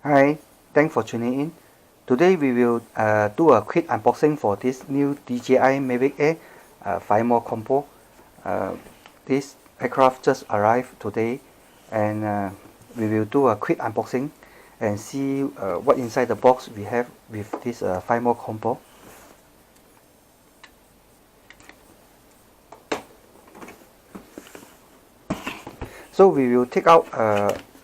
Hi, thanks for tuning in. Today we will do a quick unboxing for this new DJI Mavic Air firmware combo. This aircraft just arrived today, and we will do a quick unboxing and see what inside the box we have with this firmware combo. So we will take out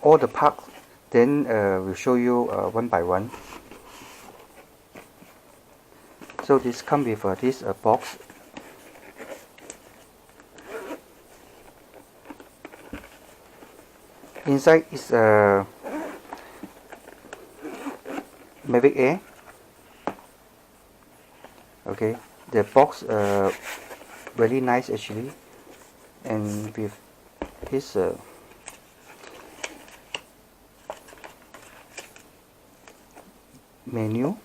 all the parts, then we'll show you one by one. So this comes with this box. Inside is a Mavic Air. Okay, the box very nice actually, and with this menu.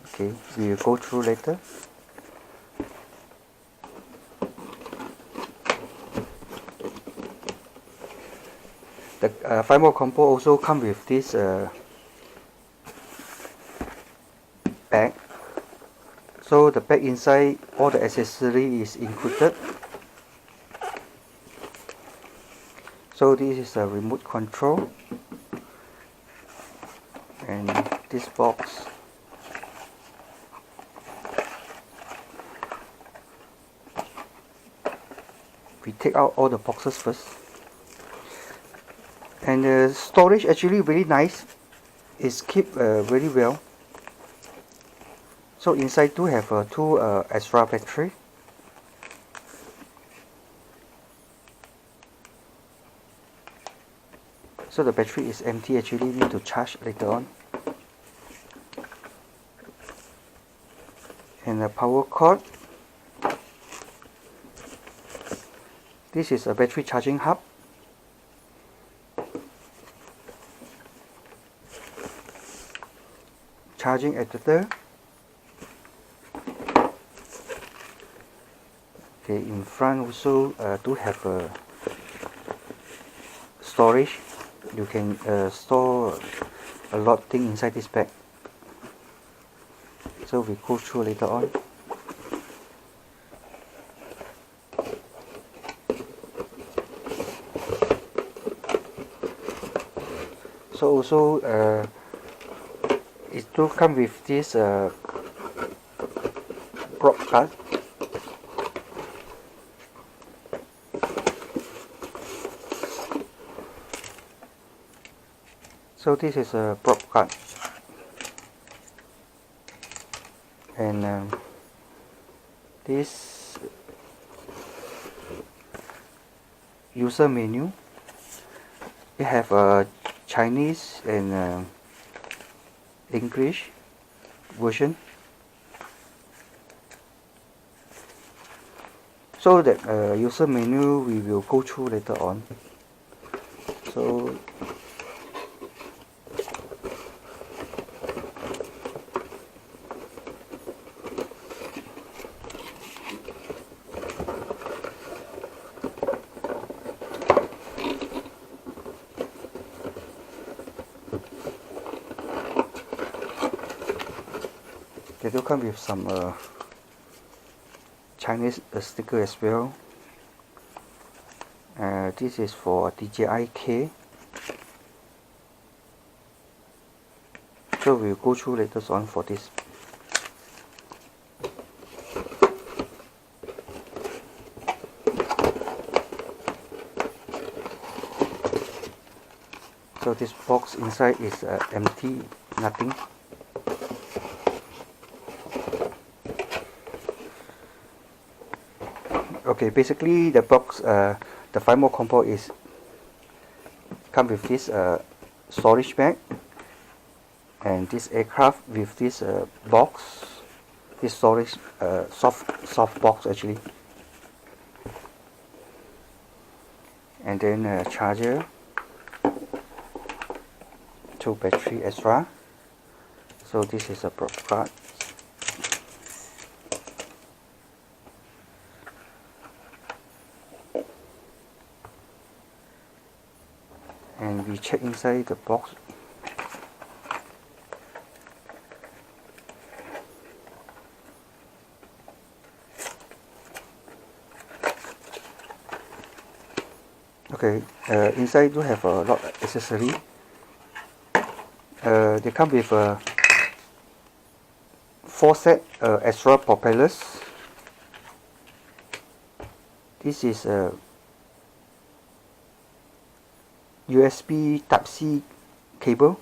Okay, we will go through later. The firmware combo also comes with this bag. So the bag inside, all the accessory is included. So this is a remote control, and this box we take out all the boxes first. And the storage actually very nice. It's kept very well. So inside do have two extra battery. So the battery is empty, actually need to charge later on. And a power cord. This is a battery charging hub. Charging adapter. Okay, in front also do have a storage. You can store a lot of things inside this bag. So we go through later on. So also it do come with this prop card. So this is a prop card, and this user menu. It have a Chinese and English version. So that user menu we will go through later on. So they do come with some Chinese sticker as well. This is for DJI K. So we'll go through later on for this. So this box inside is empty, nothing. Okay, basically the box, the firmware combo is come with this storage bag, and this aircraft with this box, this storage soft box actually, and then a charger, two battery extra. So this is a prop card. And we check inside the box. Okay, inside do have a lot of accessory. They come with 4 set extra propellers. This is a USB Type-C cable,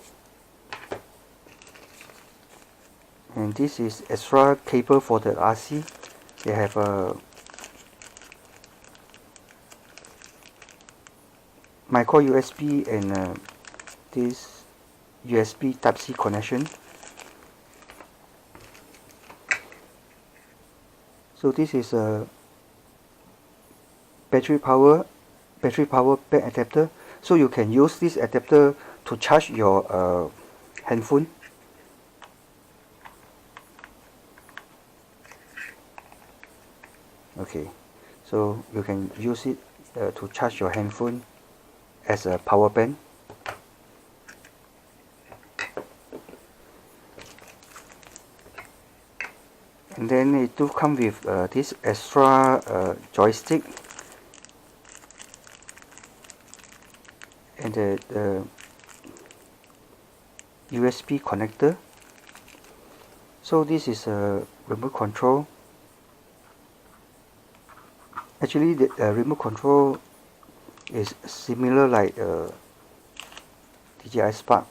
and this is extra cable for the RC. They have a micro USB and this USB Type-C connection. So this is a battery power bank adapter. So you can use this adapter to charge your handphone. Okay, so you can use it to charge your handphone as a power bank. And then it do come with this extra joystick and the USB connector. So this is a remote control. Actually, the remote control is similar like DJI Spark.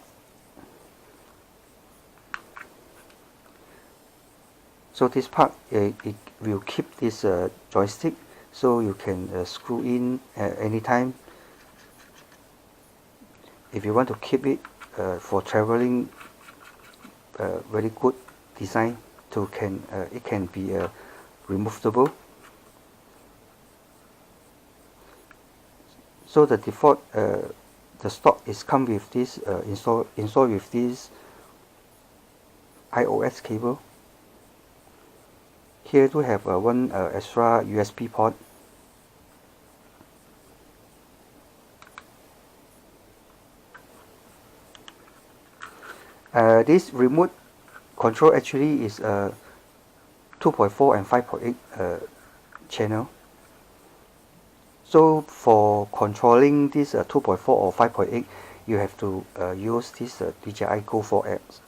So this part it will keep this joystick, so you can screw in at any time. If you want to keep it for traveling, very good design. It can be removable. So the default, the stock is come with this install with this iOS cable. Here do have one extra USB port. This remote control actually is 2.4 and 5.8 channel. So for controlling this 2.4 or 5.8, you have to use this DJI Go 4 apps.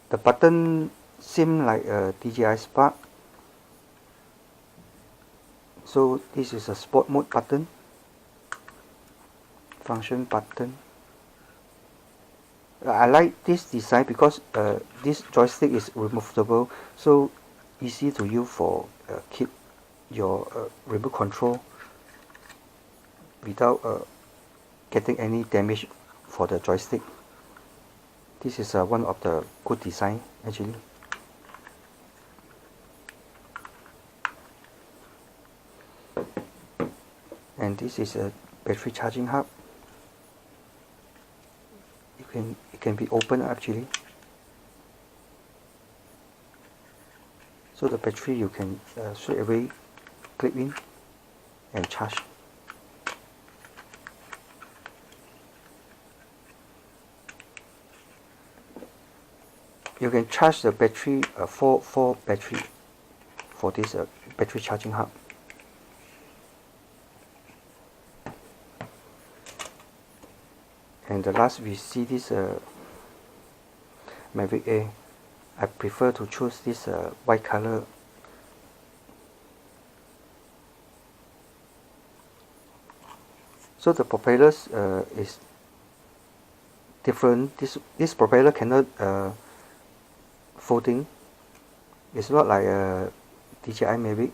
The button seem like a DJI Spark. So this is a sport mode button, function button. I like this design because this joystick is removable, so easy to use for keep your remote control without getting any damage for the joystick. This is one of the good design actually. And this is a battery charging hub. It can be opened actually. So the battery you can straight away clip in and charge. You can charge the battery, four battery for this battery charging hub. And the last we see this Mavic Air. I prefer to choose this white color. So the propellers is different. This propeller cannot folding. It's not like a DJI Mavic.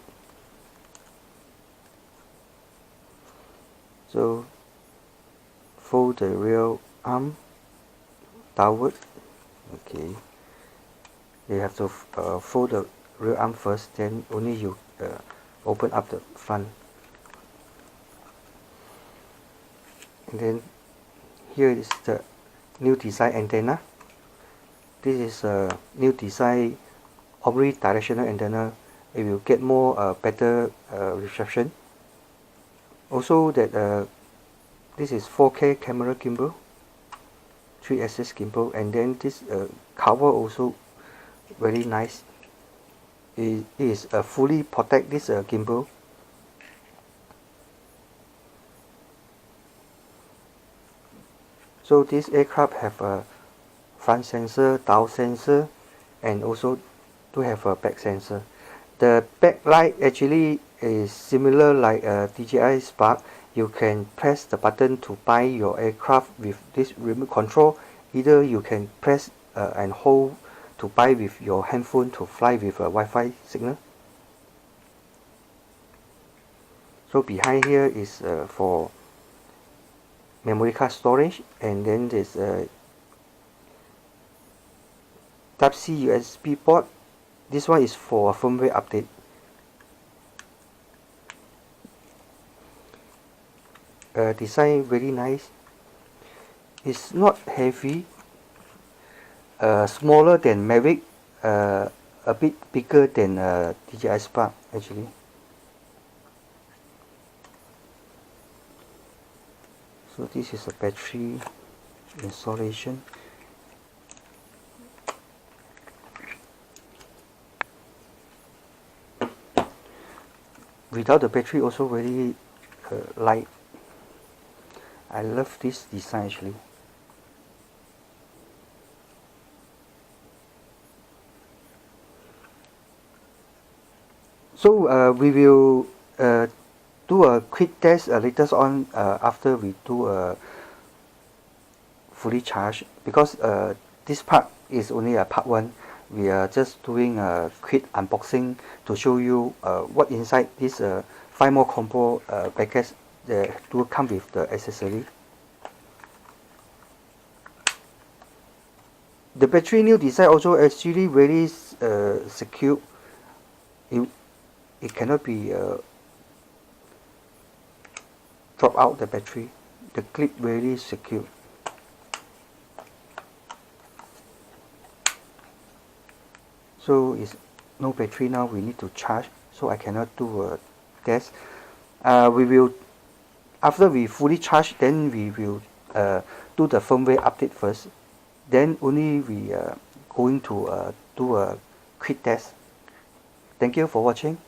So fold the rear arm downward. Okay, you have to fold the rear arm first, then only you open up the front. And then here is the new design antenna. This is a new design omnidirectional antenna it will get more better reception. Also that this is 4K camera gimbal, 3-axis gimbal, and then this cover also very nice. It is fully protect this gimbal. So this aircraft have a front sensor, down sensor, and also to have a back sensor. The backlight actually is similar like a DJI Spark. You can press the button to buy your aircraft with this remote control. Either you can press and hold to buy with your handphone to fly with a Wi-Fi signal. So behind here is for memory card storage, and then there's a Type-C USB port. This one is for a firmware update. Design very nice. It's not heavy. Smaller than Mavic. A bit bigger than DJI Spark actually. So this is a battery installation. Without the battery also very light. I love this design actually. So we will do a quick test later on after we do a fully charged, because this part is only a part 1. We are just doing a quick unboxing to show you what inside this 5 more combo package that do come with the accessory. The battery new design also actually very secure. It cannot be drop out the battery. The clip very secure. So it's no battery now, we need to charge, so I cannot do a test. We will, after we fully charge, then we will do the firmware update first, then only we going to do a quick test. Thank you for watching.